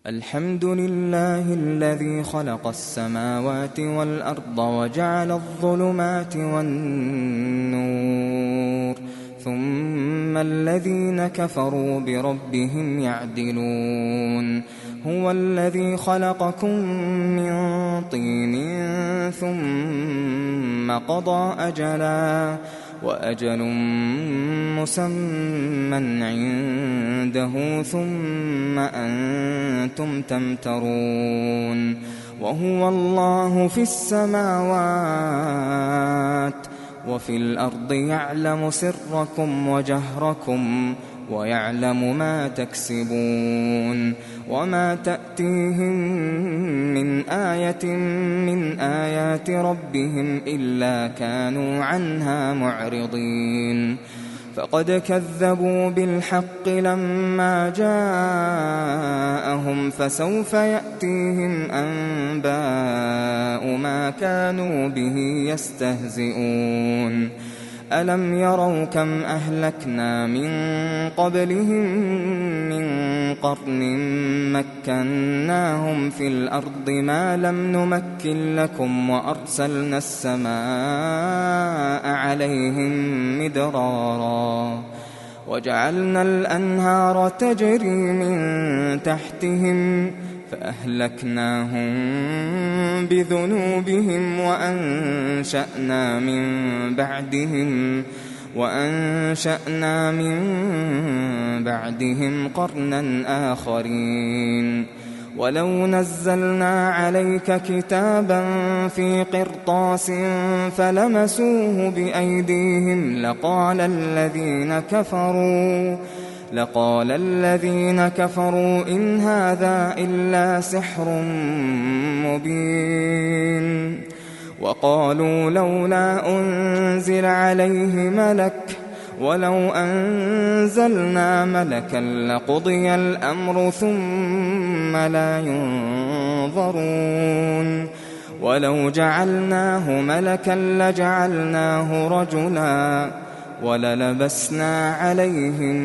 الحمد لله الذي خلق السماوات والأرض وجعل الظلمات والنور ثم الذين كفروا بربهم يعدلون هو الذي خلقكم من طين ثم قضى أجلا وأجل مسمى عنده ثم أنتم تمترون وهو الله في السماوات وفي الأرض يعلم سركم وجهركم ويعلم ما تكسبون وما تأتيهم من آية من آيات ربهم إلا كانوا عنها معرضين فقد كذبوا بالحق لما جاءهم فسوف يأتيهم أنباء ما كانوا به يستهزئون ألم يروا كم أهلكنا من قبلهم من قرن مكناهم في الأرض ما لم نمكن لكم وأرسلنا السماء عليهم مدرارا وجعلنا الأنهار تجري من تحتهم فأهلكناهم بذنوبهم وأنشأنا من بعدهم قرنا آخرين ولو نزلنا عليك كتابا في قرطاس فلمسوه بأيديهم لقال الذين كفروا إن هذا إلا سحر مبين وقالوا لولا أنزل عليه ملك ولو أنزلنا ملكا لقضي الأمر ثم لا ينظرون ولو جعلناه ملكا لجعلناه رجلا وللبسنا عليهم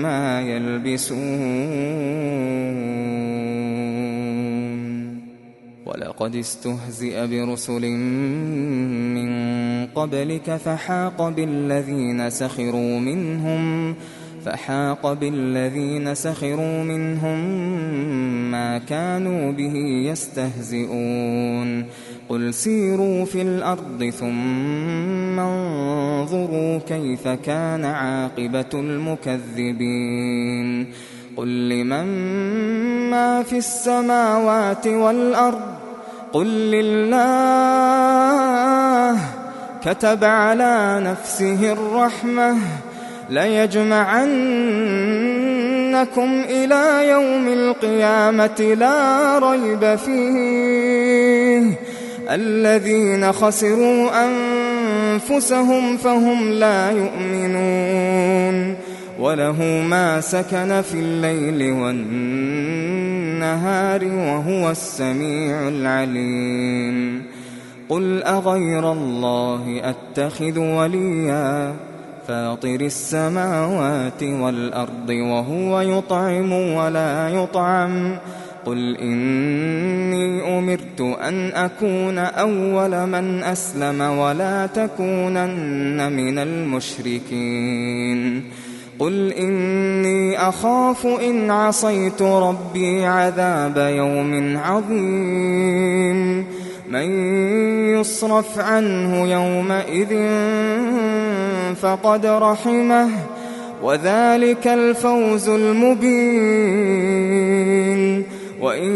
ما يلبسون ولقد استهزئ برسل من قبلك فحاق بالذين سخروا منهم ما كانوا به يستهزئون قل سيروا في الأرض ثم انظروا كيف كان عاقبة المكذبين قل لمن ما في السماوات والأرض قل لله كتب على نفسه الرحمة ليجمعنكم إلى يوم القيامة لا ريب فيه الذين خسروا أنفسهم فهم لا يؤمنون وله ما سكن في الليل والنهار وهو السميع العليم قل أغير الله أتخذ وليا فاطر السماوات والأرض وهو يطعم ولا يطعم قل إني أمرت أن أكون أول من أسلم ولا تكونن من المشركين قل إني أخاف إن عصيت ربي عذاب يوم عظيم من يصرف عنه يومئذ فقد رحمه وذلك الفوز المبين وإن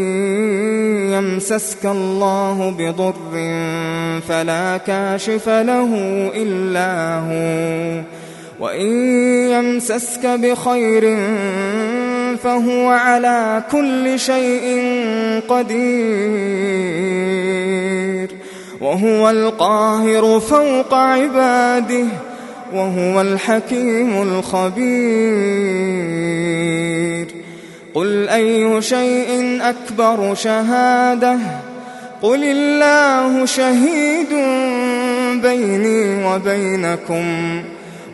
يمسسك الله بضر فلا كاشف له إلا هو وإن يمسسك بخير فهو على كل شيء قدير وهو القاهر فوق عباده وهو الحكيم الخبير قل أي شيء أكبر شهادة قل الله شهيد بيني وبينكم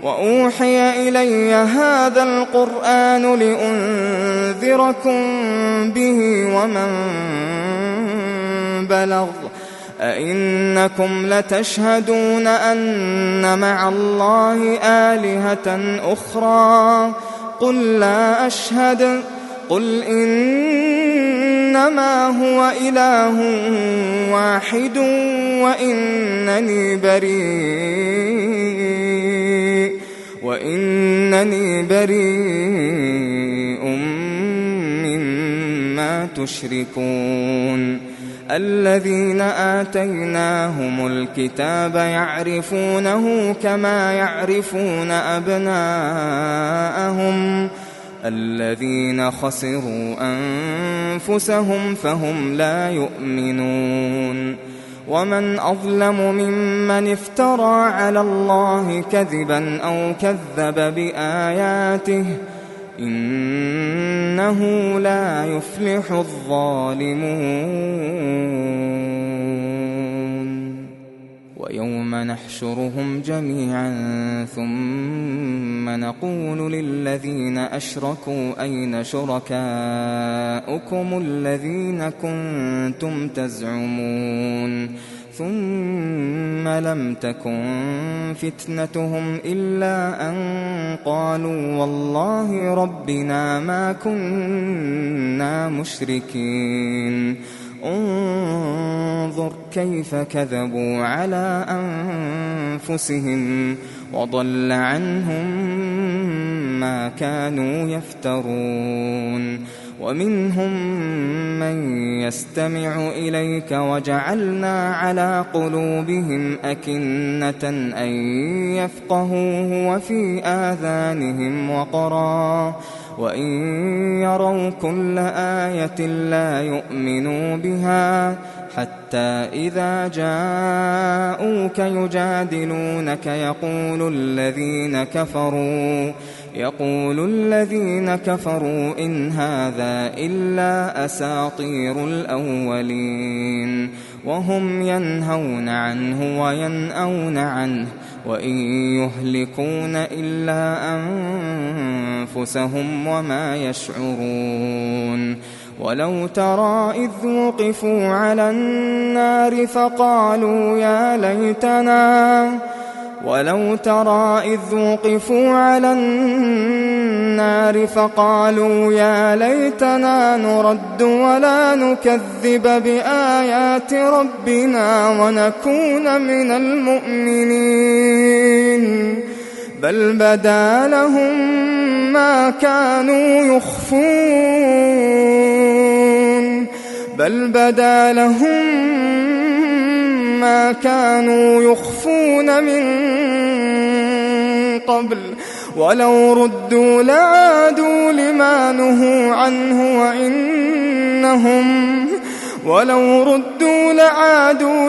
وأوحي إلي هذا القرآن لأنذركم به ومن بلغ أئنكم لتشهدون أن مع الله آلهة أخرى قل لا أشهد قل إنما هو إله واحد وإنني بريء مما تشركون الذين آتيناهم الكتاب يعرفونه كما يعرفون أبناءهم الذين خسروا أنفسهم فهم لا يؤمنون ومن أظلم ممن افترى على الله كذبا أو كذب بآياته إنه لا يفلح الظالمون ويوم نحشرهم جميعا ثم نقول للذين أشركوا أين شركاؤكم الذين كنتم تزعمون ثم لم تكن فتنتهم إلا أن قالوا والله ربنا ما كنا مشركين انظر كيف كذبوا على أنفسهم وضل عنهم ما كانوا يفترون ومنهم من يستمع إليك وجعلنا على قلوبهم أكنة أن يفقهوه وفي آذانهم وقرا وإن يروا كل آية لا يؤمنوا بها حتى إذا جاءوك يجادلونك يقول الذين كفروا إن هذا إلا أساطير الأولين وهم ينهون عنه وينأون عنه وإن يهلكون إلا أنفسهم وما يشعرون ولو ترى إذ وقفوا على النار فقالوا يا ليتنا نرد ولا نكذب بآيات ربنا ونكون من المؤمنين بل بدا لهم ما كانوا يخفون من قبل ولو ردوا لعادوا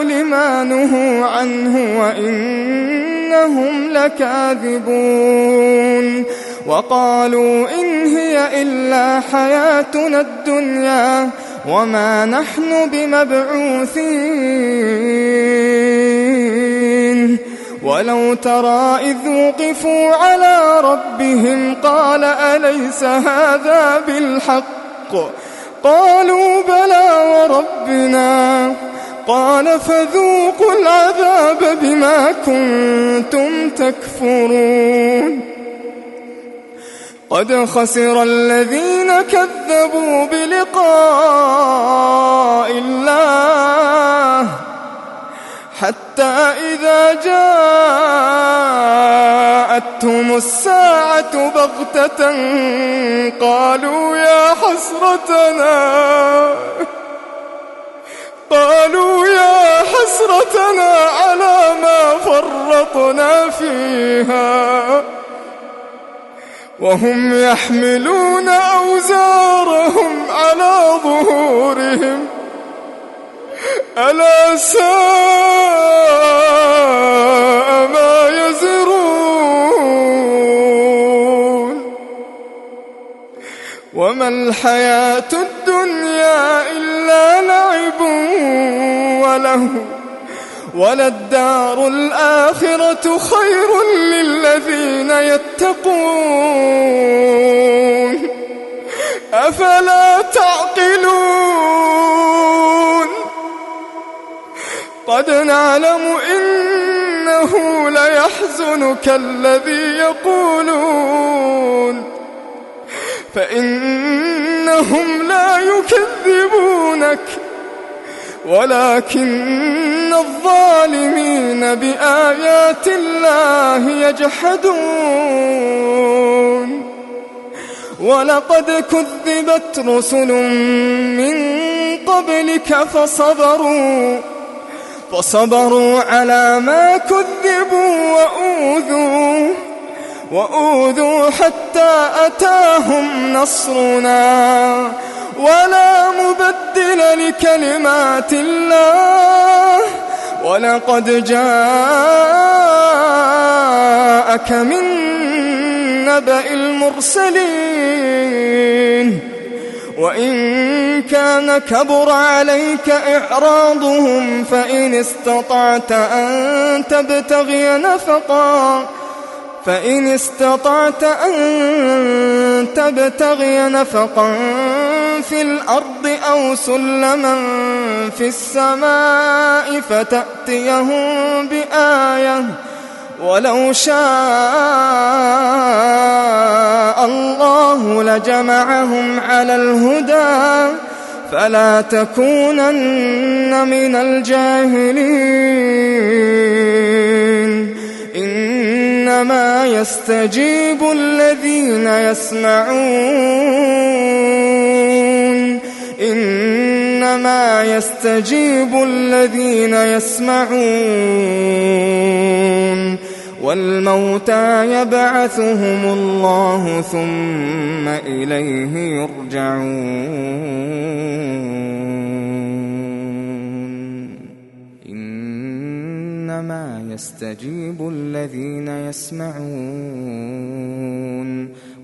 لما نهوا عنه وإنهم لكاذبون وقالوا إن هي إلا حياتنا الدنيا وما نحن بمبعوثين ولو ترى إذ وقفوا على ربهم قال أليس هذا بالحق قالوا بلى وربنا قال فذوقوا العذاب بما كنتم تكفرون قد خسر الذين كذبوا بلقاء الله حتى إذا جاءتهم الساعة بغتة قالوا يا حسرتنا على ما فرطنا فيها وهم يحملون أوزارهم على ظهورهم ألا ساء ما يزرون وما الحياة الدنيا إلا لعب وله وللدار الآخرة خير للذين يتقون أفلا تعقلون قد نعلم إنه ليحزنك الذي يقولون فإنهم لا يكذبونك ولكن الظالمين بآيات الله يجحدون ولقد كذبت رسل من قبلك فصبروا على ما كذبوا وأوذوا حتى أتاهم نصرنا ولا مبدل لكلمات الله ولقد جاءك من نبأ المرسلين وإن كان كبر عليك إعراضهم فإن استطعت أن تبتغي نفقا في الأرض أو سلما في السماء فتأتيهم بآية ولو شاء الله لجمعهم على الهدى فلا تكونن من الجاهلين إنما يستجيب الذين يسمعون والموتى يبعثهم الله ثم إليه يرجعون إنما يستجيب الذين يسمعون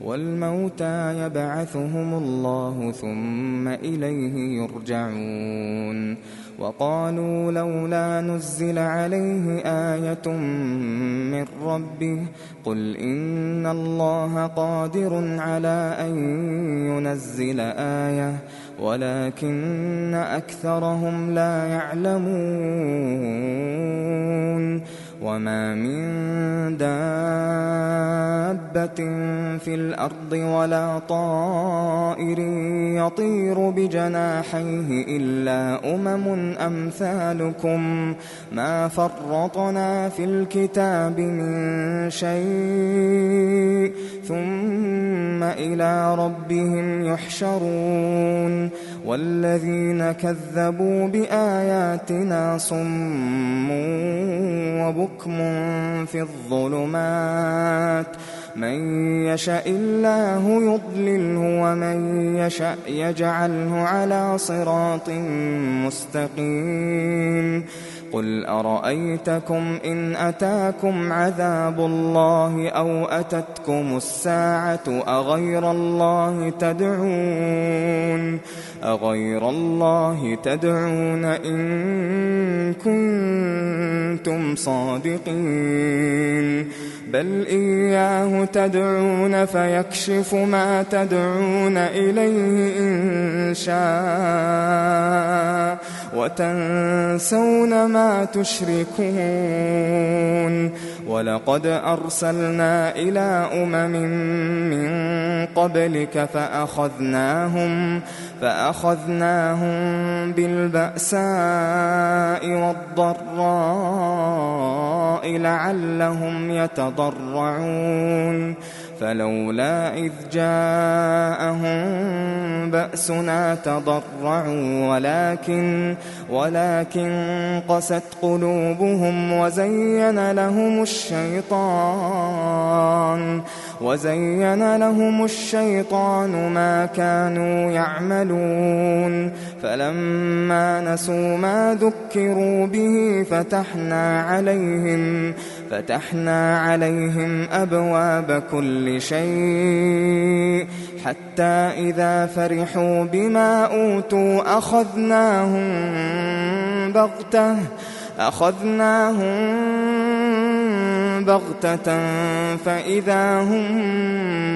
والموتى يبعثهم الله ثم إليه يرجعون وقالوا لولا نزل عليه آية من ربه قل إن الله قادر على أن ينزل آية ولكن أكثرهم لا يعلمون وما من دابة في الأرض ولا طائر يطير بجناحيه إلا أمثالكم ما فرطنا في الكتاب من شيء ثم إلى ربهم يحشرون والذين كذبوا بآياتنا صم وبكم في الظلمات من يشاء الله يضلله ومن يشاء يجعله على صراط مستقيم قل أرأيتكم إن أتاكم عذاب الله أو أتتكم الساعة أغير الله تدعون إن كنتم صادقين بل إياه تدعون فيكشف ما تدعون إليه إن شاء وتنسون ما تشركون ولقد أرسلنا إلى من قبلك فأخذناهم بالبأساء والضراء لعلهم يتضرعون فلولا إذ جاءهم بأسنا تضرعوا ولكن قست قلوبهم وزين لهم الشيطان ما كانوا يعملون فلما نسوا ما ذكروا به فتحنا عليهم أبواب كل شيء حتى إذا فرحوا بما أوتوا أخذناهم بغتة فإذا هم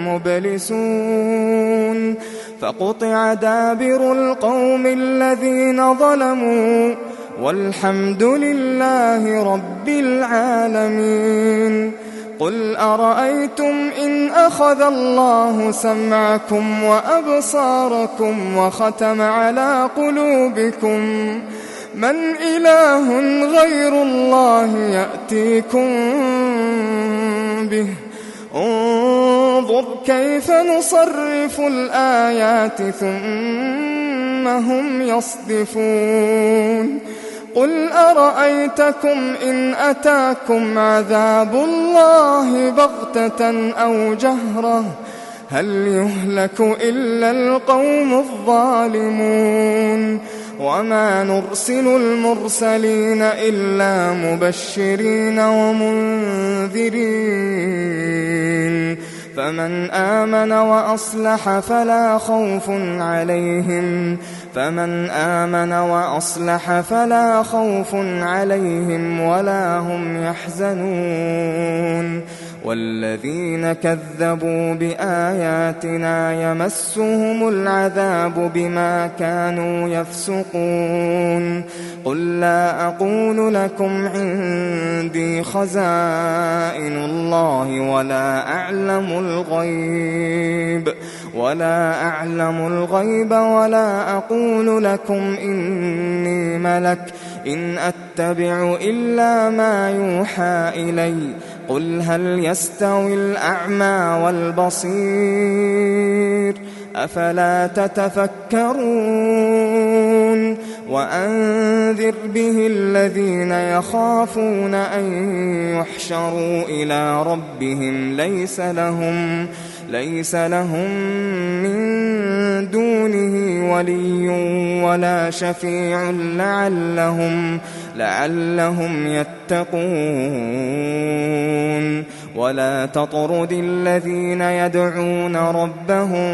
مبلسون فقطع دابر القوم الذين ظلموا والحمد لله رب العالمين. قل أرأيتم إن أخذ الله سمعكم وأبصاركم وختم على قلوبكم من إله غير الله يأتيكم به؟ انظر كيف نصرف الآيات ثم هم يصدفون. قل أرأيتكم إن أتاكم عذاب الله بغتة أو جهرة هل يهلك إلا القوم الظالمون؟ وما نرسل المرسلين إلا مبشرين ومنذرين فمن آمن وأصلح فلا خوف عليهم ولا هم يحزنون. والذين كذبوا بآياتنا يمسهم العذاب بما كانوا يفسقون. قل لا أقول لكم عندي خزائن الله ولا أعلم الغيب ولا أقول لكم إني ملك إن أتبع إلا ما يوحى إلي. قل هل يستوي الأعمى والبصير أفلا تتفكرون. وأنذر به الذين يخافون أن يحشروا إلى ربهم ليس لهم من دونه ولي ولا شفيع لعلهم يتقون. ولا تطرد الذين يدعون ربهم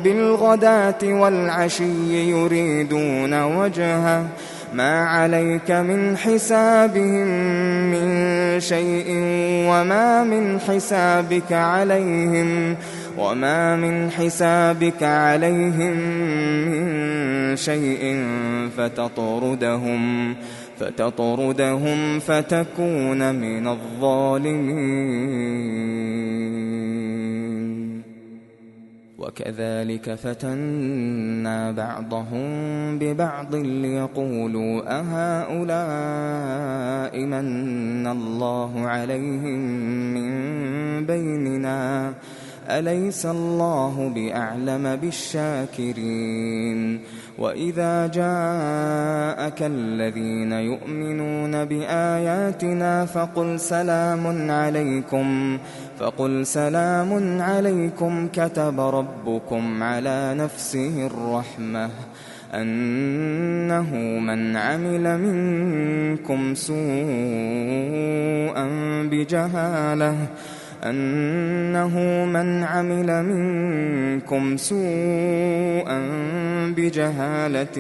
بالغداة والعشي يريدون وجهه ما عليك من حسابهم من شيء وما من حسابك عليهم من شيء فتطردهم فتكون من الظالمين. وكذلك فتنا بعضهم ببعض ليقولوا أهؤلاء من الله عليهم من بيننا أليس الله بأعلم بالشاكرين. وإذا جاءك الذين يؤمنون بآياتنا فقل سلام عليكم كتب ربكم على نفسه الرحمة أنه من عمل منكم سوءا بجهالة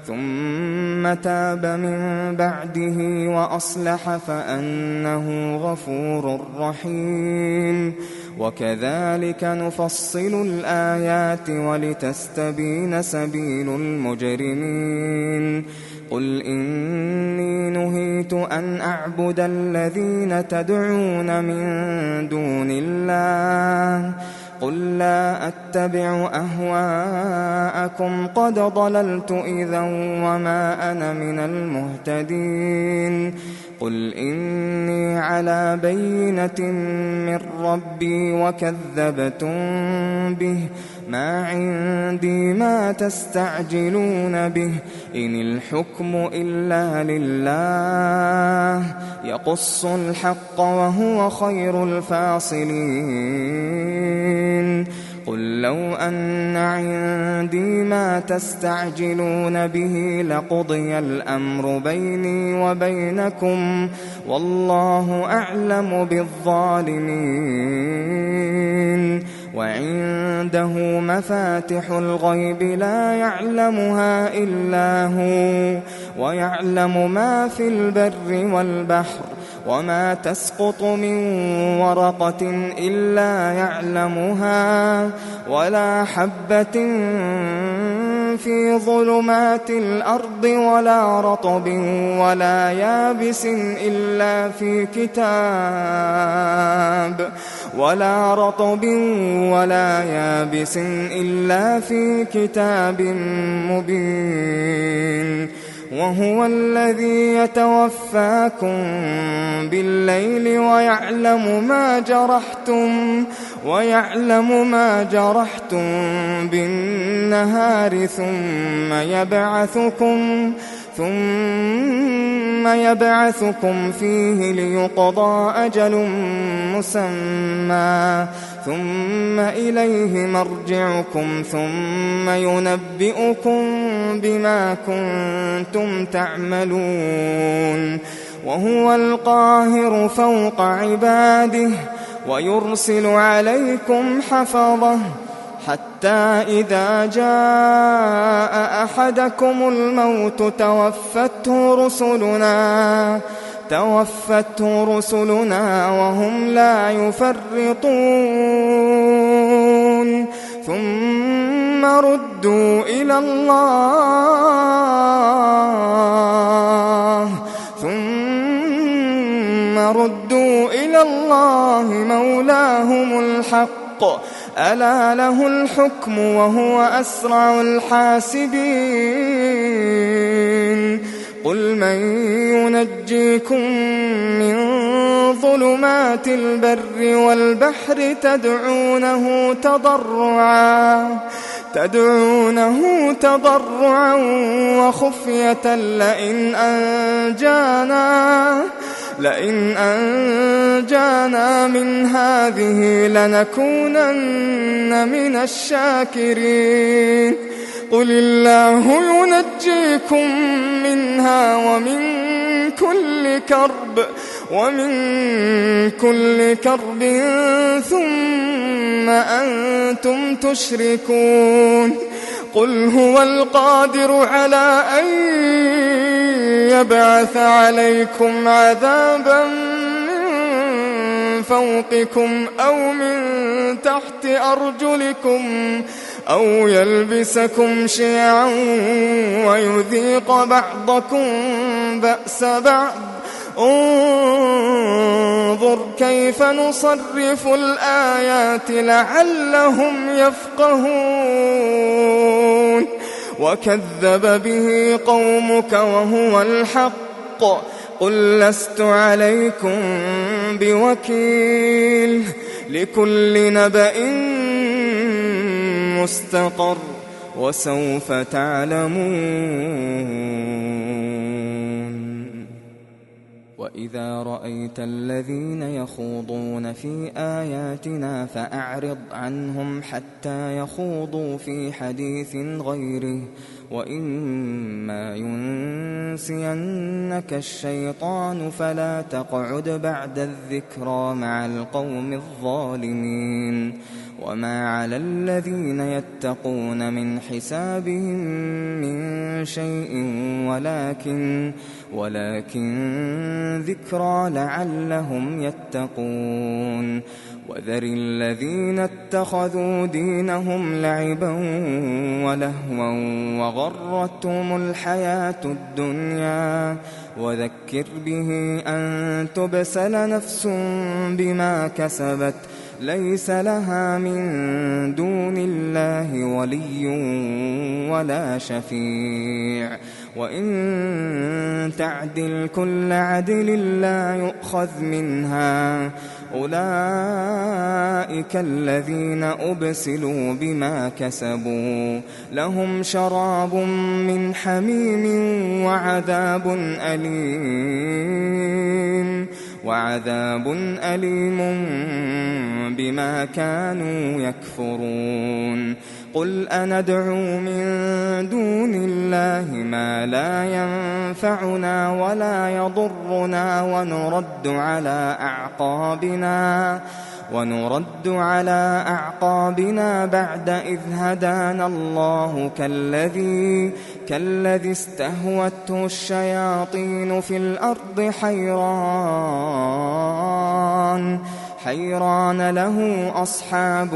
ثم تاب من بعده وأصلح فأنه غفور رحيم. وكذلك نفصل الآيات ولتستبين سبيل المجرمين. قل إني نهيت أن أعبد الذين تدعون من دون الله قل لا أتبع أهواءكم قد ضللت إذا وما أنا من المهتدين. قل إني على بينة من ربي وكذبتم به ما عندي ما تستعجلون به إن الحكم إلا لله يقص الحق وهو خير الفاصلين. قل لو أن عندي ما تستعجلون به لقضي الأمر بيني وبينكم والله أعلم بالظالمين. وعنده مفاتح الغيب لا يعلمها إلا هو ويعلم ما في البر والبحر وما تسقط من ورقة إلا يعلمها ولا حبة في ظلمات الأرض ولا رطب ولا يابس إلا في كتاب مبين وهو الذي يتوفاكم بالليل ويعلم ما جرحتم بالنهار ثم يبعثكم فيه ليقضى أجل مسمى ثم إليه مرجعكم ثم ينبئكم بما كنتم تعملون وهو القاهر فوق عباده ويرسل عليكم حفظه حتى إذا جاء أحدكم الموت توفته رسلنا وهم لا يفرطون ثم ردوا إلى الله مولاهم الحق ألا له الحكم وهو أسرع الحاسبين قل من ينجيكم من ظلمات البر والبحر تدعونه تضرعا وخفية لئن أنجانا من هذه لنكونن من الشاكرين قل الله ينجيكم منها ومن كل كرب ثم أنتم تشركون قل هو القادر على أن يبعث عليكم عذابا من فوقكم أو من تحت أرجلكم أو يلبسكم شيعا ويذيق بعضكم بأس بعض انظر كيف نصرف الآيات لعلهم يفقهون وكذب به قومك وهو الحق قل لست عليكم بوكيل لكل نبأ مستقر وسوف تعلمون وإذا رأيت الذين يخوضون في آياتنا فأعرض عنهم حتى يخوضوا في حديث غيره وإما ينسينك الشيطان فلا تقعد بعد الذكرى مع القوم الظالمين وما على الذين يتقون من حسابهم من شيء ولكن ذكرى لعلهم يتقون وذر الذين اتخذوا دينهم لعبا ولهوا وغرتهم الحياة الدنيا وذكر به أن تبسل نفس بما كسبت ليس لها من دون الله ولي ولا شفيع وإن تعدل كل عدل لا يؤخذ منها أولئك الذين أبسلوا بما كسبوا لهم شراب من حميم وعذاب أليم بما كانوا يكفرون قل أندعو من دون الله ما لا ينفعنا ولا يضرنا ونرد على أعقابنا بعد إذ هدانا الله كالذي استهوته الشياطين في الأرض حيران له أصحاب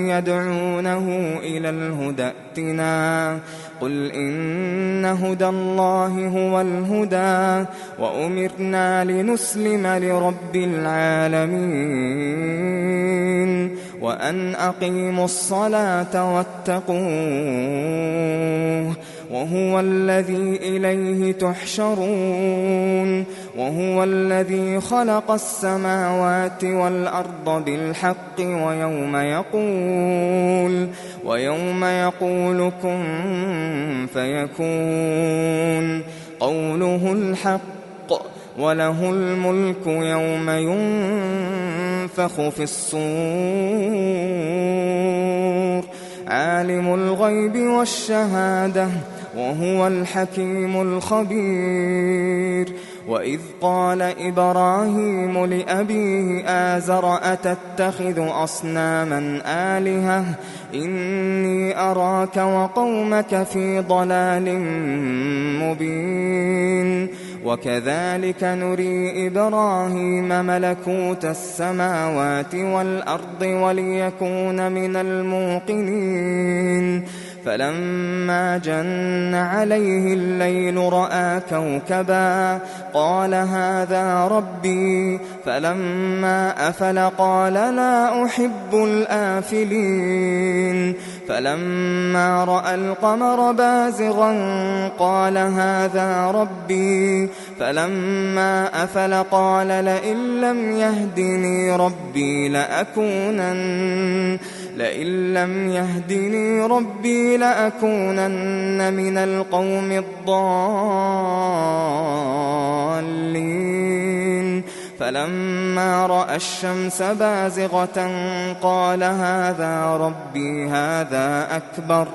يدعونه إلى الهدى ائتنا قل إن هدى الله هو الهدى وأمرنا لنسلم لرب العالمين وأن أقيموا الصلاة واتقوه وهو الذي إليه تحشرون وهو الذي خلق السماوات والأرض بالحق ويوم يقول كن فيكون قوله الحق وله الملك يوم ينفخ في الصور عالم الغيب والشهادة وهو الحكيم الخبير وإذ قال إبراهيم لأبيه آزر أتتخذ أصناما آلهة إني أراك وقومك في ضلال مبين وكذلك نري إبراهيم ملكوت السماوات والأرض وليكون من الموقنين فلما جن عليه الليل رأى كوكبا قال هذا ربي فلما أفل قال لا أحب الآفلين فلما رأى القمر بازغا قال هذا ربي فلما أفل قال لئن لم يهدني ربي لأكونن من القوم الضالين فلما رأى الشمس بازغة قال هذا ربي هذا أكبر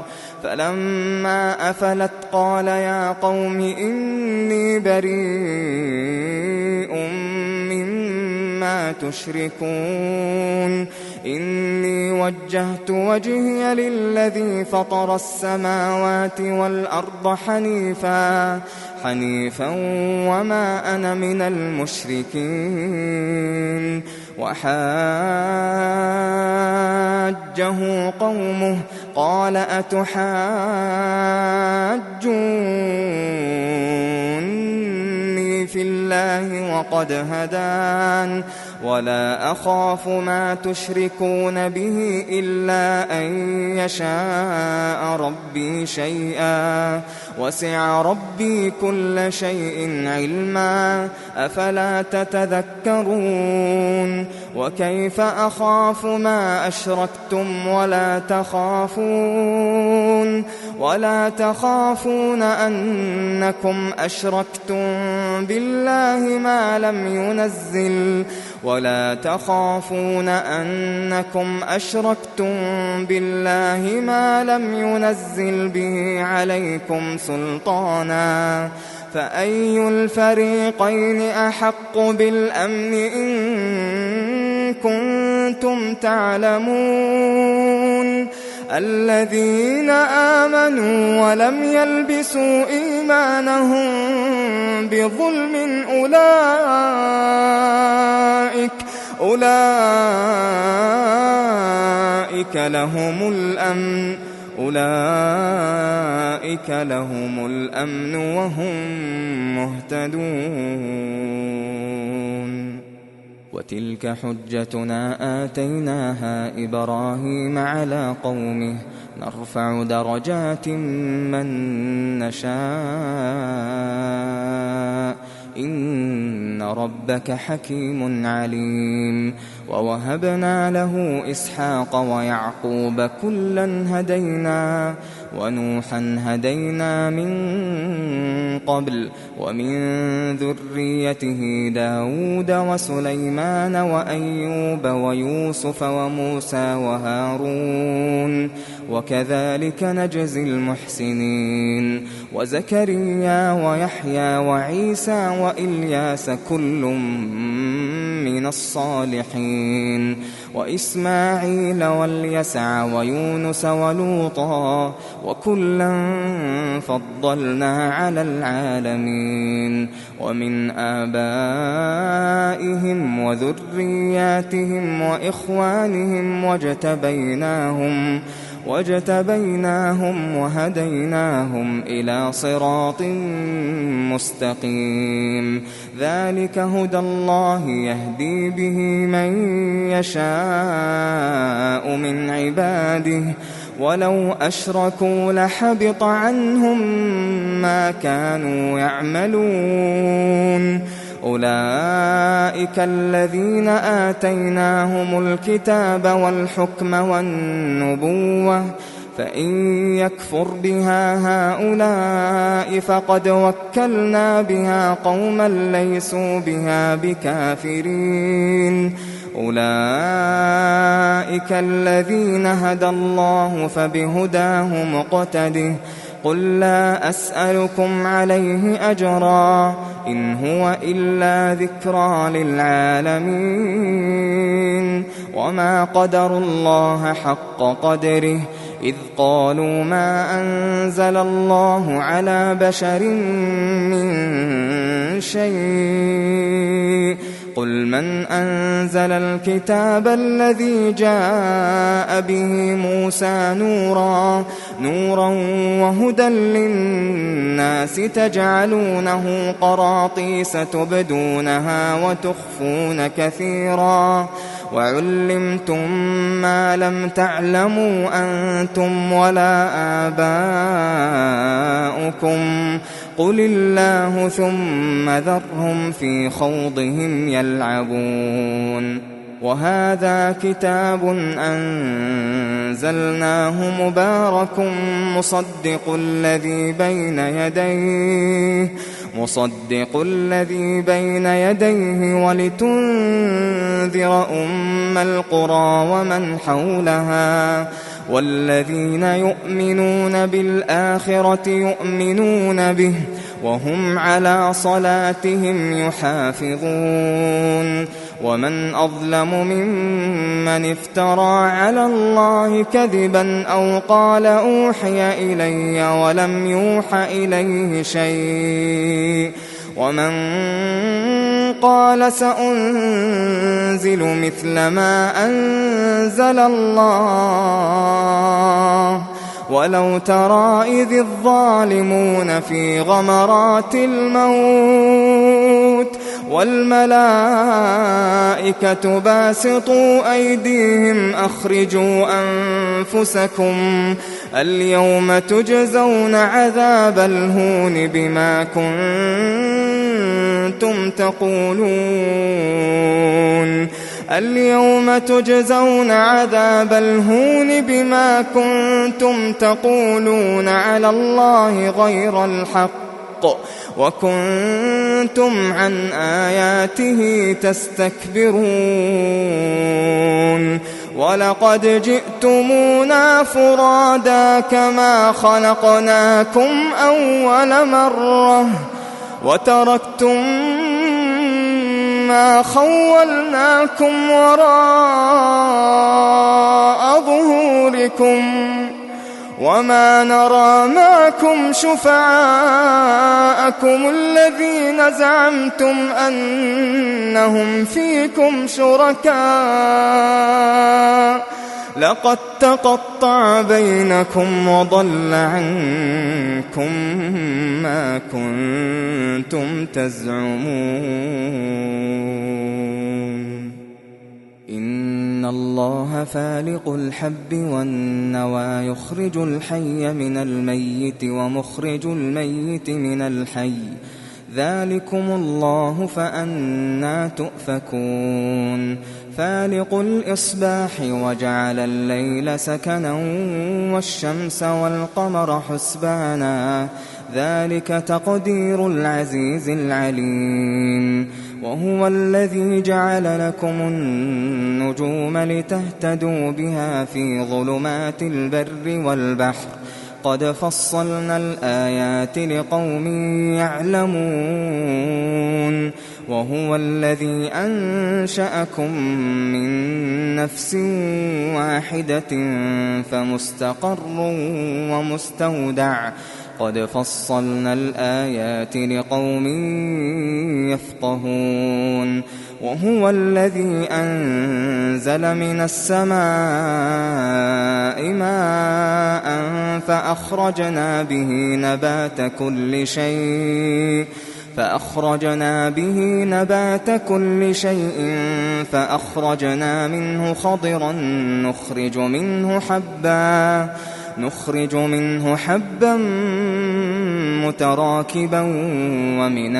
فلما أفلت قال يا قوم إني بريء مما تشركون إني وجهت وجهي للذي فطر السماوات والأرض حنيفا وما أنا من المشركين وحاجه قومه قال أتحاجوني في الله وقد هدان ولا أخاف ما تشركون به إلا أن يشاء ربي شيئا وسع ربي كل شيء علما أفلا تتذكرون وكيف أخاف ما أشركتم ولا تخافون أنكم أشركتم بالله ما لم ينزل به عليكم سلطانا فأي الفريقين أحق بالأمن إن كنتم تعلمون الذين آمنوا ولم يلبسوا إيمانهم بظلم أولئك لهم الأمن وهم مهتدون وتلك حجتنا آتيناها إبراهيم على قومه نرفع درجات من نشاء إن ربك حكيم عليم ووهبنا له إسحاق ويعقوب كلا هدينا ونوحا هدينا من قبل ومن ذريته داود وسليمان وأيوب ويوسف وموسى وهارون وكذلك نجزي المحسنين وزكريا ويحيى وعيسى وإلياس كل من من الصالحين وإسماعيل واليسع ويونس ولوطا وكلا فضلنا على العالمين ومن آبائهم وذرياتهم وإخوانهم واجتبيناهم وهديناهم إلى صراط مستقيم ذلك هدى الله يهدي به من يشاء من عباده ولو أشركوا لحبط عنهم ما كانوا يعملون أولئك الذين آتيناهم الكتاب والحكم والنبوة فإن يكفر بها هؤلاء فقد وكلنا بها قوما ليسوا بها بكافرين أولئك الذين هدى الله فبهداه مقتده قل لا أسألكم عليه أجرا إن هو إلا ذكرى للعالمين وما قدروا الله حق قدره إذ قالوا ما أنزل الله على بشر من شيء قل من أنزل الكتاب الذي جاء به موسى نورا وهدى للناس تجعلونه قراطيس تبدونها وتخفون كثيرا وعلمتم ما لم تعلموا أنتم ولا آباؤكم قل الله ثم ذرهم في خوضهم يلعبون وهذا كتاب أنزلناه مبارك مصدق الذي بين يديه ولتنذر أم القرى ومن حولها والذين يؤمنون بالآخرة يؤمنون به وهم على صلاتهم يحافظون ومن أظلم ممن افترى على الله كذبا أو قال أوحي إلي ولم يوح إليه شيء ومن قال سأنزل مثل ما أنزل الله ولو ترى إذ الظالمون في غمرات الموت والملائكة باسطوا أيديهم أخرجوا أنفسكم اليوم تجزون عذاب الهون بما كنتم تقولون اليوم تجزون عذاب الهون بما كنتم تقولون على الله غير الحق وكنتم عن آياته تستكبرون ولقد جئتمونا فرادا كما خلقناكم أول مرة وتركتم ما خولناكم وراء ظهوركم وما نرى معكم شفعاءكم الذين زعمتم أنهم فيكم شركاء لقد تقطع بينكم وضل عنكم ما كنتم تزعمون إن الله فالق الحب والنوى يخرج الحي من الميت ومخرج الميت من الحي ذلكم الله فأنى تؤفكون فالق الإصباح وجعل الليل سكنا والشمس والقمر حسبانا ذلك تقدير العزيز العليم وهو الذي جعل لكم النجوم لتهتدوا بها في ظلمات البر والبحر قد فصلنا الآيات لقوم يعلمون وهو الذي أنشأكم من نفس واحدة فمستقر ومستودع قد فصلنا الآيات لقوم يفقهون وهو الذي أنزل من السماء ماء فأخرجنا به نبات كل شيء فأخرجنا منه خضرا نخرج منه حبا متراكبا ومن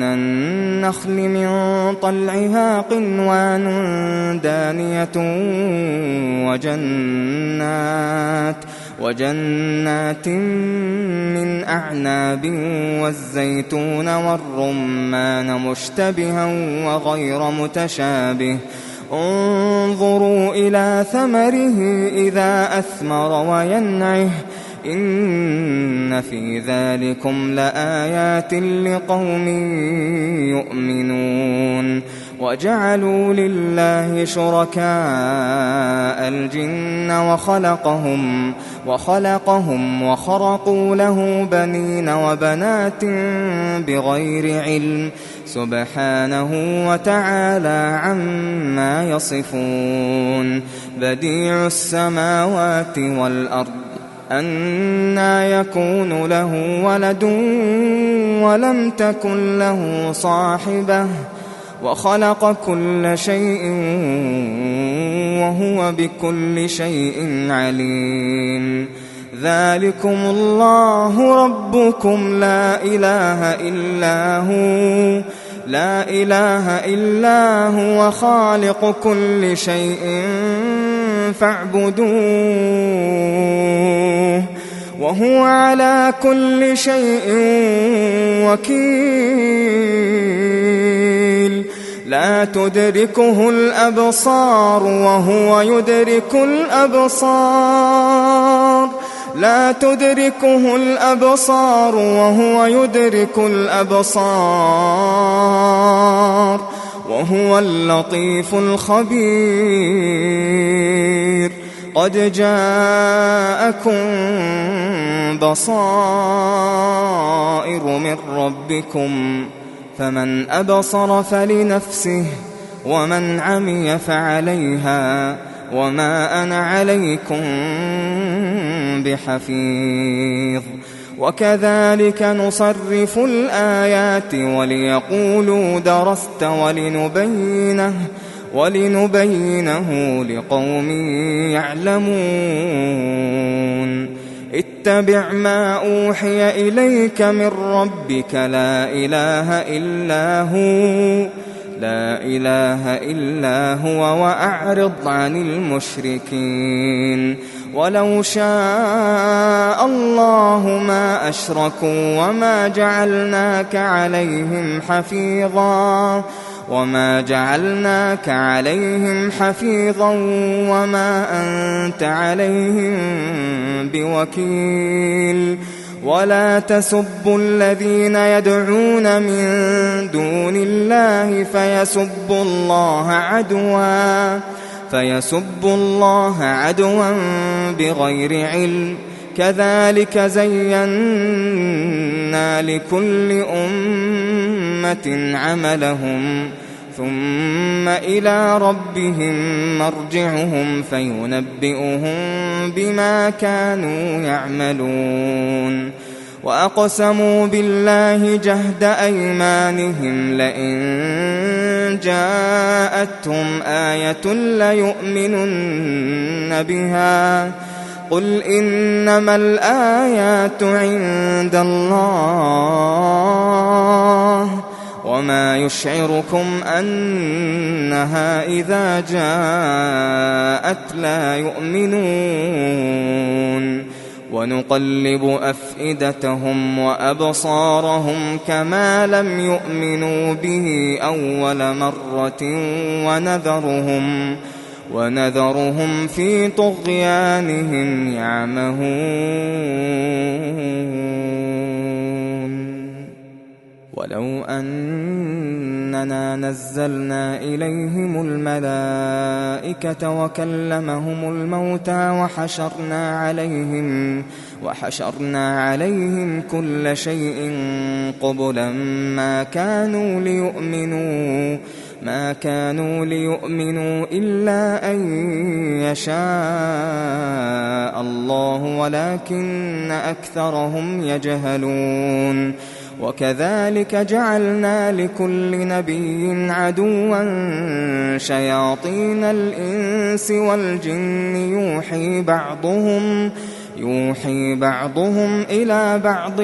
النخل من طلعها قنوان دانية وجنات من أعناب والزيتون والرمان مشتبها وغير متشابه انظروا إلى ثمره إذا أثمر وينعه إن في ذلكم لآيات لقوم يؤمنون وجعلوا لله شركاء الجن وخلقهم وخرقوا له بنين وبنات بغير علم سبحانه وتعالى عما يصفون بديع السماوات والأرض أنى يكون له ولد ولم تكن له صاحبة وخلق كل شيء وهو بكل شيء عليم ذلكم الله ربكم لا إله إلا هو خالق كل شيء فاعبدوه وهو على كل شيء وكيل لا تدركه الأبصار وهو يدرك الأبصار وهو اللطيف الخبير قد جاءكم بصائر من ربكم فمن أبصر فلنفسه ومن عمي فعليها وما أنا عليكم بحفيظ وكذلك نصرف الآيات وليقولوا درست ولنبينه لقوم يعلمون اتبع ما أوحي إليك من ربك لا إله إلا هو وأعرض عن المشركين ولو شاء الله ما أشركوا وما جعلناك عليهم حفيظا وما أنت عليهم بوكيل ولا تسبوا الذين يدعون من دون الله فيسبوا الله عدوا بغير علم كذلك زينا لكل أمة عملهم ثم إلى ربهم مرجعهم فينبئهم بما كانوا يعملون وأقسموا بالله جهد أيمانهم لئن جاءتهم آية ليؤمنن بها قل إنما الآيات عند الله وما يشعركم أنها إذا جاءت لا يؤمنون ونقلب أفئدتهم وأبصارهم كما لم يؤمنوا به أول مرة ونذرهم في طغيانهم يعمهون ولو أننا نزلنا إليهم الملائكة وكلمهم الموتى وحشرنا عليهم كل شيء قبلا ما كانوا ليؤمنوا إلا أن يشاء الله ولكن أكثرهم يجهلون وكذلك جعلنا لكل نبي عدوا شياطين الإنس والجن يوحي بعضهم إلى بعض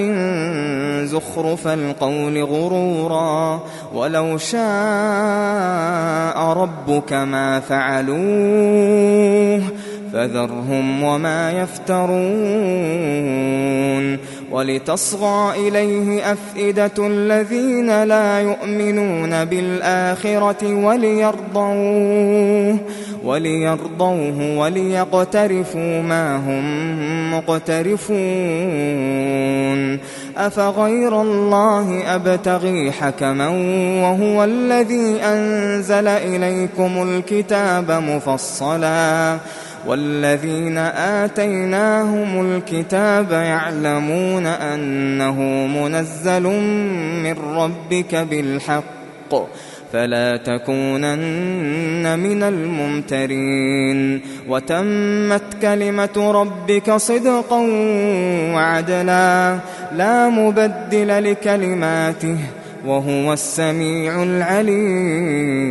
زخرف القول غرورا ولو شاء ربك ما فعلوه فذرهم وما يفترون ولتصغى إليه أفئدة الذين لا يؤمنون بالآخرة وليرضوه وليقترفوا ما هم مقترفون أفغير الله أبتغي حكما وهو الذي أنزل إليكم الكتاب مفصلا والذين آتيناهم الكتاب يعلمون أنه منزل من ربك بالحق فلا تكونن من الممترين وتمت كلمة ربك صدقا وعدلا لا مبدل لكلماته وهو السميع العليم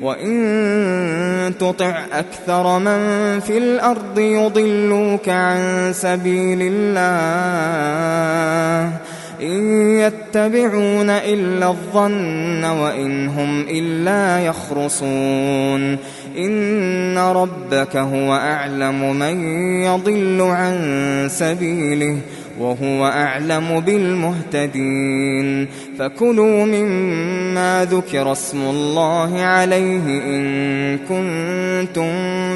وإن تطع أكثر من في الأرض يضلوك عن سبيل الله إن يتبعون إلا الظن وإن هم إلا يخرصون إن ربك هو أعلم من يضل عن سبيله وهو أعلم بالمهتدين فكلوا مما ذكر اسم الله عليه إن كنتم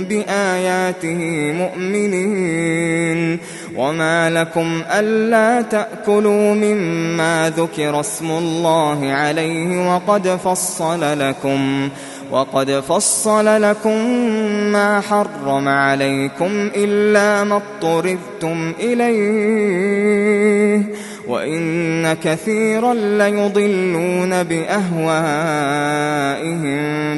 بآياته مؤمنين وما لكم ألا تأكلوا مما ذكر اسم الله عليه وقد فصل لكم ما حرم عليكم إلا ما اضطررتم إليه وإن كثيرا ليضلون بأهوائهم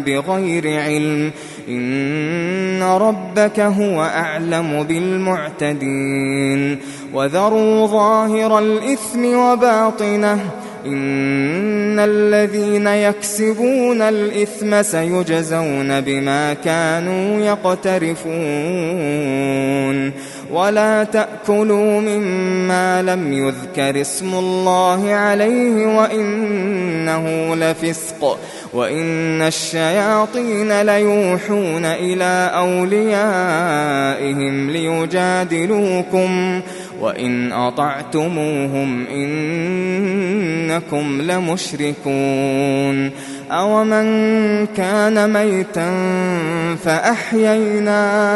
بغير علم إن ربك هو أعلم بالمعتدين وذروا ظاهر الإثم وباطنه إن الذين يكسبون الإثم سيجزون بما كانوا يقترفون ولا تأكلوا مما لم يذكر اسم الله عليه وإنه لفسق وإن الشياطين ليوحون إلى أوليائهم ليجادلوكم وإن أطعتموهم إنكم لمشركون أومن كان ميتا فأحييناه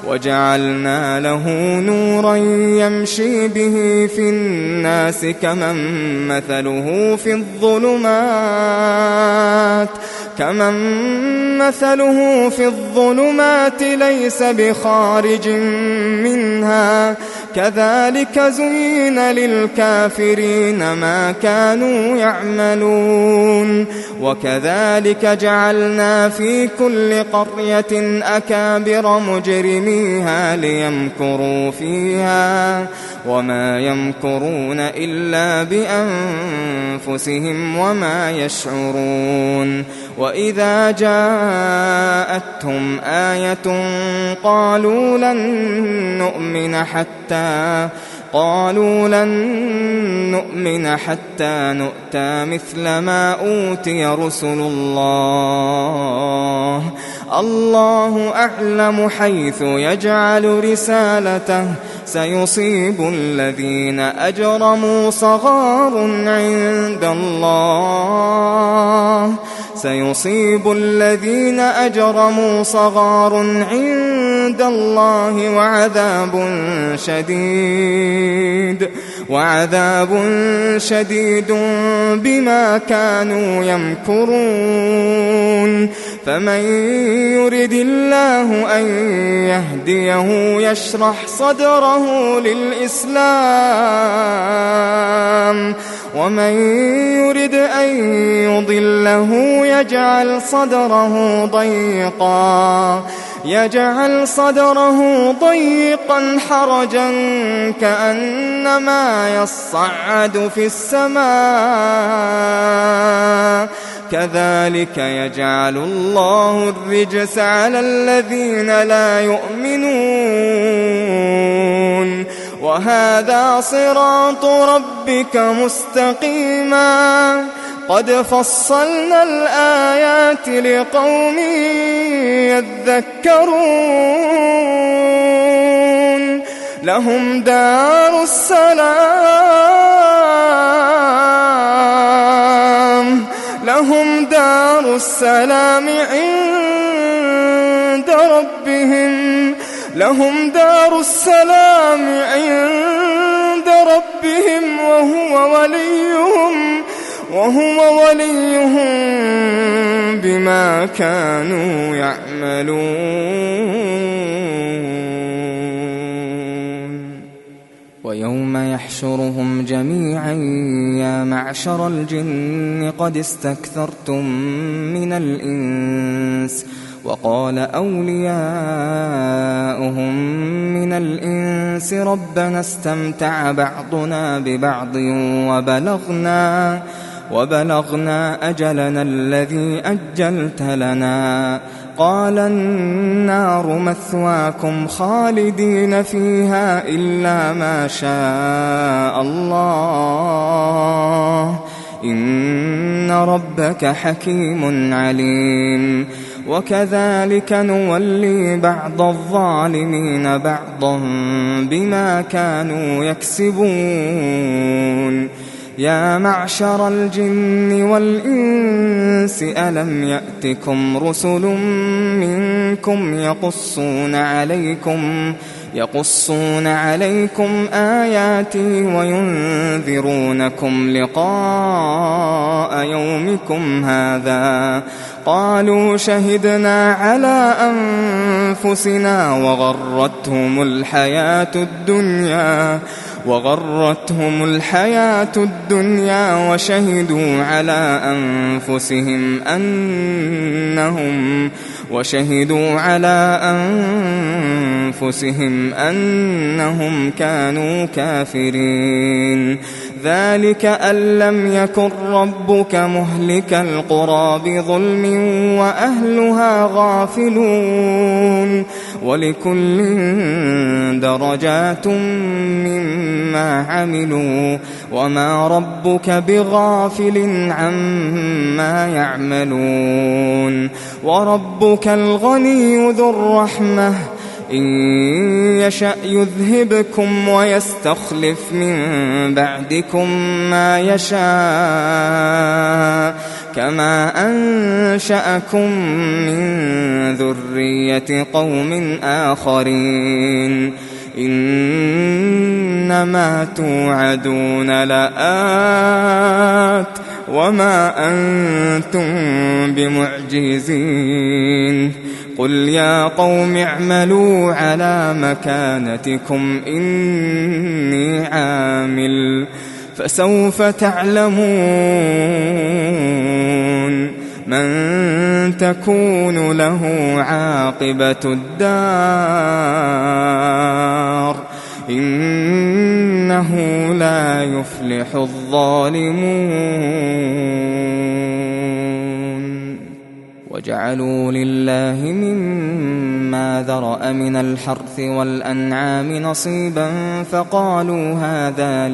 وجعلنا له نورا يمشي به في الناس كمن مثله في الظلمات ليس بخارج منها كذلك زين للكافرين ما كانوا يعملون وكذلك جعلنا في كل قرية أكابر مجرميها ليمكروا فيها وما يمكرون إلا بأنفسهم وما يشعرون وإذا جاءتهم آية قالوا لن نؤمن قالوا لن نؤمن حتى نؤتى مثل ما أوتي رسل الله الله أعلم حيث يجعل رسالته سيصيب الذين أجرموا صغار عند الله وعذاب شديد بما كانوا يمكرون فمن يرد الله أن يهديه يشرح صدره للإسلام ومن يرد أن يضله يجعل صدره ضيقا حرجا كأنما يصعد في السماء كذلك يجعل الله الرجس على الذين لا يؤمنون وهذا صراط ربك مستقيما قد فصلنا الآيات لقوم يذكرون لهم دار السلام عند ربهم وهو وليهم بما كانوا يعملون ويوم يحشرهم جميعا يا معشر الجن قد استكثرتم من الإنس وقال أولياؤهم من الإنس ربنا استمتع بعضنا ببعض وبلغنا أجلنا الذي أجلت لنا قال النار مثواكم خالدين فيها إلا ما شاء الله إن ربك حكيم عليم وكذلك نولي بعض الظالمين بعضا بما كانوا يكسبون يا معشر الجن والإنس ألم يأتكم رسل منكم يقصون عليكم آياتي وينذرونكم لقاء يومكم هذا قالوا شهدنا على أنفسنا وغرتهم الحياة الدنيا وشهدوا على أنفسهم أنهم كانوا كافرين ذلك أن لم يكن ربك مهلك القرى بظلم وأهلها غافلون ولكل درجات مما عملوا وما ربك بغافل عما يعملون وربك الغني ذو الرحمة إن يشأ يذهبكم ويستخلف من بعدكم ما يشاء كما أنشأكم من ذرية قوم آخرين إنما توعدون لآت وما أنتم بمعجزين قل يا قوم اعملوا على مكانتكم إني عامل فسوف تعلمون من تكون له عاقبة الدار إنه لا يفلح الظالمون وجعلوا لله مما ذرأ من الحرث والأنعام نصيبا فقالوا هذا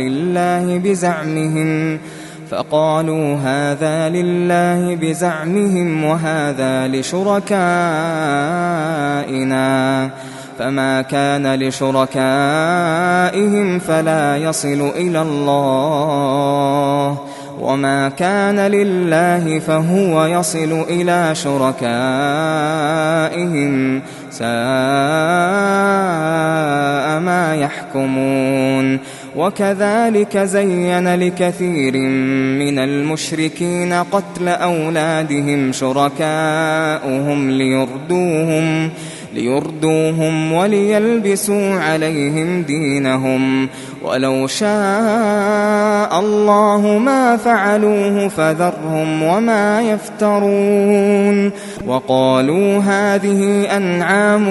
لله بزعمهم وهذا لشركائنا فما كان لشركائهم فلا يصل إلى الله وما كان لله فهو يصل إلى شركائهم ساء ما يحكمون. وكذلك زين لكثير من المشركين قتل أولادهم شركاؤهم ليردوهم وليلبسوا عليهم دينهم ولو شاء الله ما فعلوه فذرهم وما يفترون. وقالوا هذه أنعام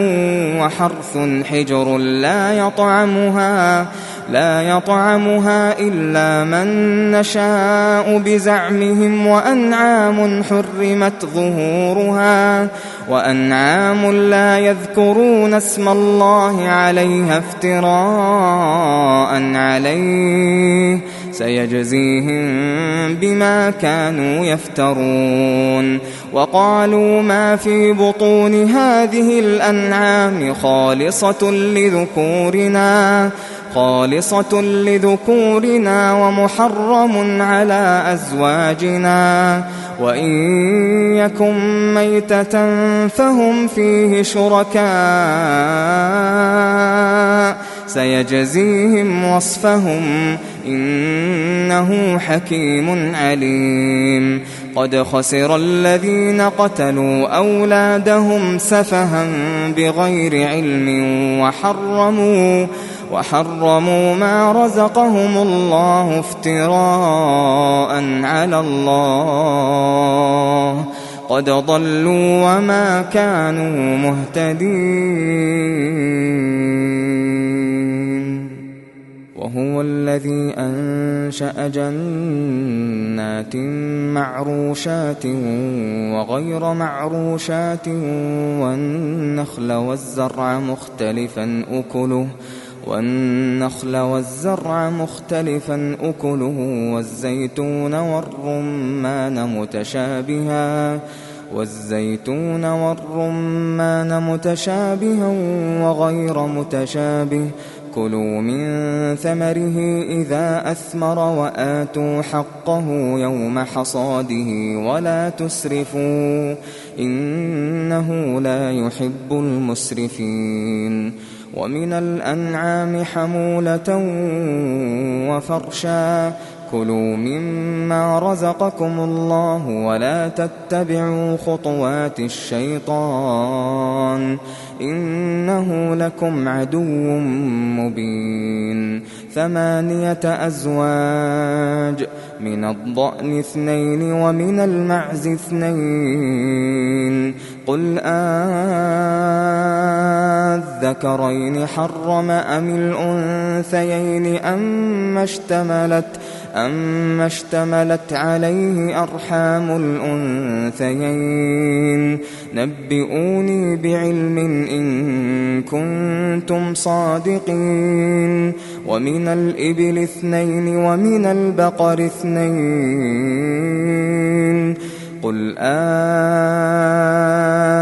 وحرث حجر لا يطعمها إلا من نشاء بزعمهم وأنعام حرمت ظهورها وأنعام لا يذكرون اسم الله عليها افتراء عليه سيجزيهم بما كانوا يفترون. وقالوا ما في بطون هذه الأنعام خالصة لذكورنا ومحرم على أزواجنا وإن يكن ميتة فهم فيه شركاء سيجزيهم وصفهم إنه حكيم عليم. قد خسر الذين قتلوا أولادهم سفها بغير علم وحرموا ما رزقهم الله افتراء على الله قد ضلوا وما كانوا مهتدين. وهو الذي أنشأ جنات معروشات وغير معروشات والنخل والزرع مختلفا أكله والزيتون والرمان متشابها وغير متشابه كلوا من ثمره إذا أثمر وآتوا حقه يوم حصاده ولا تسرفوا إنه لا يحب المسرفين. ومن الأنعام حمولة وفرشا كلوا مما رزقكم الله ولا تتبعوا خطوات الشيطان إنه لكم عدو مبين. 8 أزواج من الضأن 2 ومن المعز 2 قل الذكرين حرم أم الأنثيين أم اشتملت عليه أرحام الأنثيين نبئوني بعلم إن كنتم صادقين. ومن الإبل 2 ومن البقر 2 قل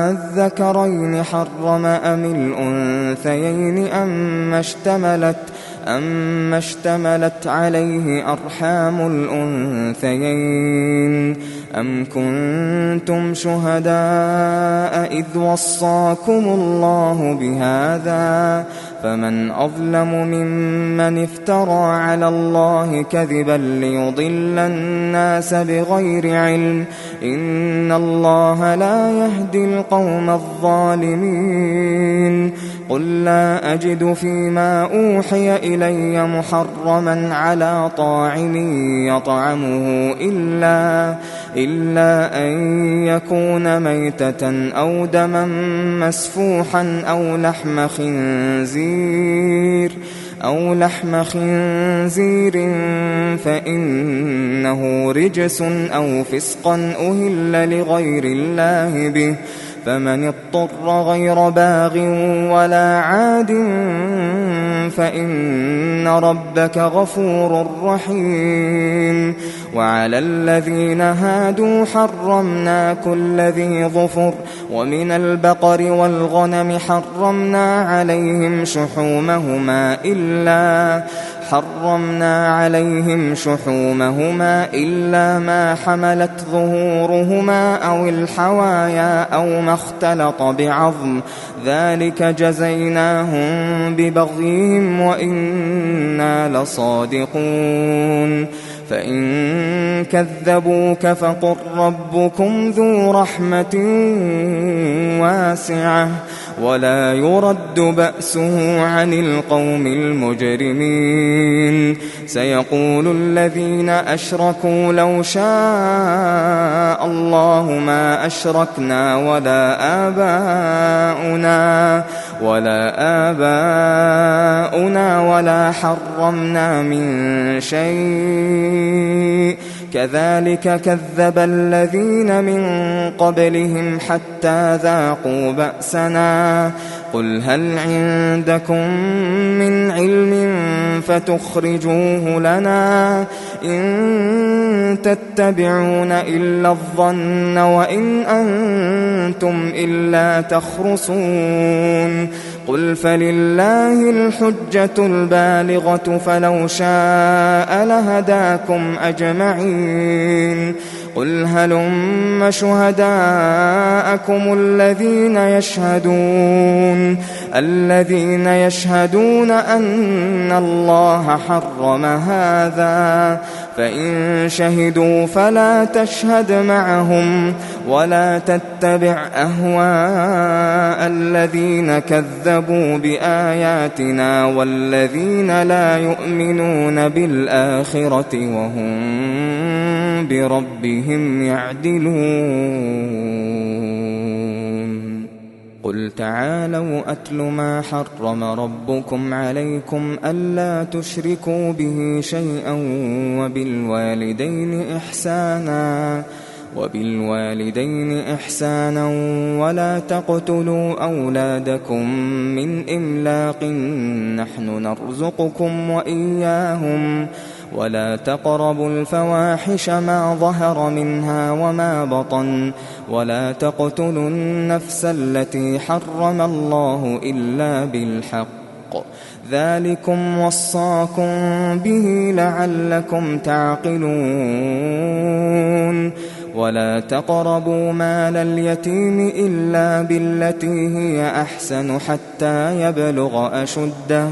الذكرين حرم أم الأنثيين أم اشتملت عليه أرحام الأنثيين أم كنتم شهداء إذ وصاكم الله بهذا فمن أظلم ممن افترى على الله كذبا ليضل الناس بغير علم إن الله لا يهدي القوم الظالمين. قل لا أجد فيما أوحي إلي محرما على طاعم يطعمه إلا أن يكون ميتة أو دما مسفوحا أو لحم خنزير أو لحم خنزير فإنه رجس أو فسقا أهل لغير الله به، فمن اضطر غير باغ ولا عاد فإن ربك غفور رحيم. وعلى الذين هادوا حرمنا كل ذيظفر، ومن البقر والغنم حرمنا عليهم شحومهما إلا ما حملت ظهورهما أو الحوايا أو ما اختلط بعظم، ذلك جزيناهم ببغيهم وإنا لصادقون. فإن كذبوك فقل ربكم ذو رحمة واسعة ولا يرد بأسه عن القوم المجرمين. سيقول الذين أشركوا لو شاء الله ما أشركنا ولا آباؤنا ولا حرمنا من شيء كذلك كذب الذين من قبلهم حتى ذاقوا بأسنا. قل هل عندكم من علم فتخرجوه لنا؟ إن تتبعون إلا الظن وإن أنتم إلا تخرصون. قل فلله الحجة البالغة فلو شاء لهداكم أجمعين. قل هلم شهداءكم الذين يشهدون أن الله حرم هذا، فإن شهدوا فلا تشهد معهم ولا تتبع أهواء الذين كذبوا بآياتنا والذين لا يؤمنون بالآخرة وهم بربهم يعدلون. قل تعالوا أتل ما حرم ربكم عليكم ألا تشركوا به شيئا وبالوالدين إحسانا ولا تقتلوا أولادكم من إملاق نحن نرزقكم وإياهم ولا تقربوا الفواحش ما ظهر منها وما بطن ولا تقتلوا النفس التي حرم الله إلا بالحق ذلكم وصاكم به لعلكم تعقلون. ولا تقربوا مال اليتيم إلا بالتي هي أحسن حتى يبلغ أشده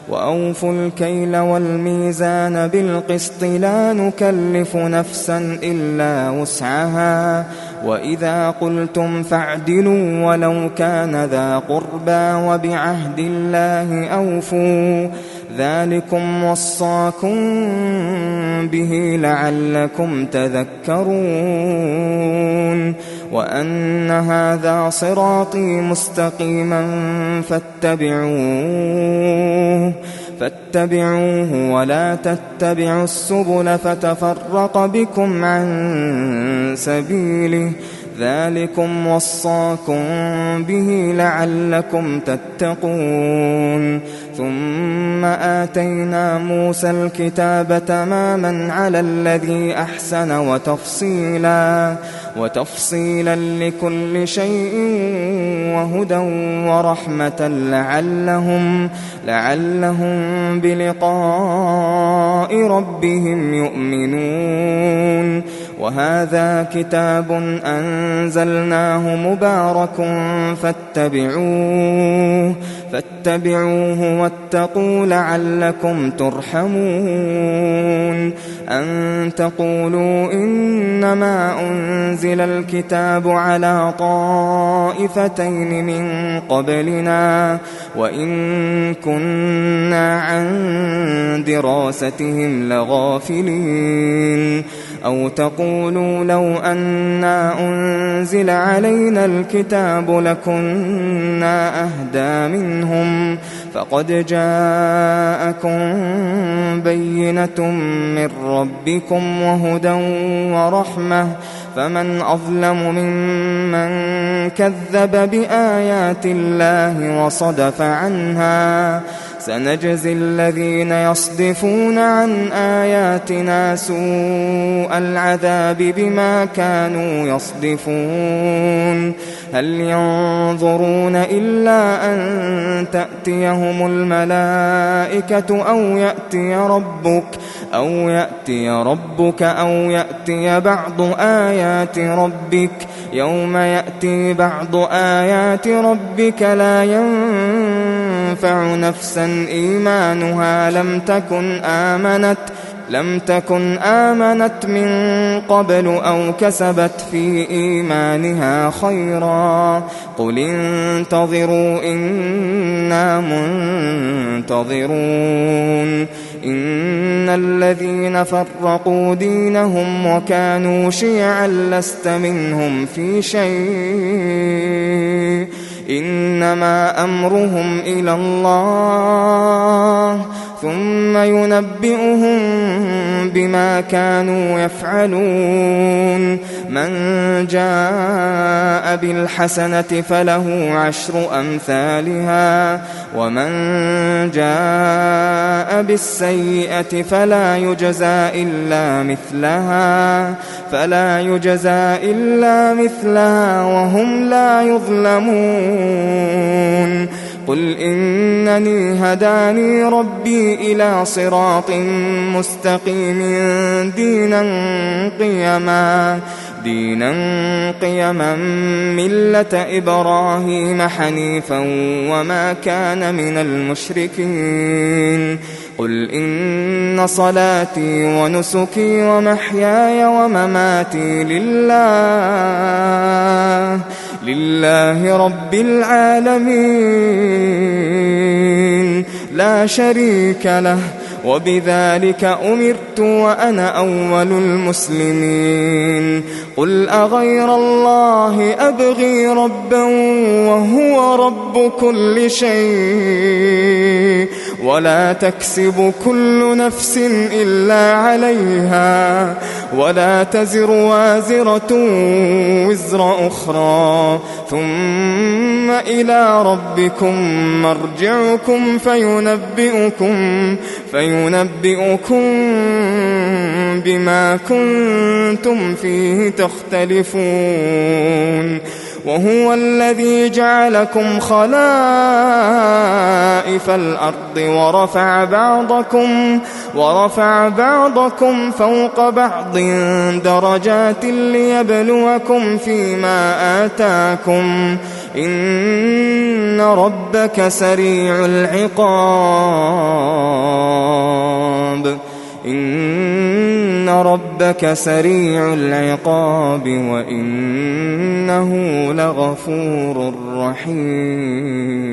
وأوفوا الكيل والميزان بالقسط لا نكلف نفسا إلا وسعها وإذا قلتم فاعدلوا ولو كان ذا قربى وبعهد الله أوفوا ذلكم وصاكم به لعلكم تذكرون. وأن هذا صراطي مستقيما فاتبعوه ولا تتبعوا السبل فتفرق بكم عن سبيله ذلكم وصاكم به لعلكم تتقون. ثم آتينا موسى الكتاب تماما على الذي أحسن وتفصيلا لكل شيء وهدى ورحمة لعلهم بلقاء ربهم يؤمنون. وهذا كتاب أنزلناه مبارك فاتبعوه واتقوا لعلكم ترحمون. أن تقولوا إنما أنزل الكتاب على طائفتين من قبلنا وإن كنا عن دراستهم لغافلين. أو تقولوا لو أنا أنزل علينا الكتاب لكنا أهدى منهم فقد جاءكم بينة من ربكم وهدى ورحمة فمن أظلم ممن كذب بآيات الله وصدف عنها سنجزي الذين يصدفون عن آياتنا سوء العذاب بما كانوا يصدفون هل ينظرون إلا أن تأتيهم الملائكة أو يأتي ربك أو يأتي بعض آيات ربك يوم يأتي بعض آيات ربك لا ينفع نفسا إيمانها لم تكن آمنت من قبل أو كسبت في إيمانها خيرا قل انتظروا إنا منتظرون إن الذين فرقوا دينهم وكانوا شيعا لست منهم في شيء إنما أمرهم إلى الله ثم ينبئهم بما كانوا يفعلون من جاء بالحسنة فله 10 أمثالها ومن جاء بالسيئة فلا يجزى إلا مثلها وهم لا يظلمون قل إنني هداني ربي إلى صراط مستقيم دينا قيما ملة إبراهيم حنيفا وما كان من المشركين قل إن صلاتي ونسكي ومحياي ومماتي لله رب العالمين لا شريك له وبذلك أمرت وأنا أول المسلمين قل أغير الله أبغي ربا وهو رب كل شيء ولا تكسب كل نفس إلا عليها ولا تزر وازرة وزر أخرى ثم إلى ربكم مرجعكم فينبئكم بما كنتم فيه تختلفون وهو الذي جعلكم خلائف الأرض ورفع بعضكم فوق بعض درجات ليبلوكم فيما آتاكم إن ربك سريع العقاب وإنه لغفور رحيم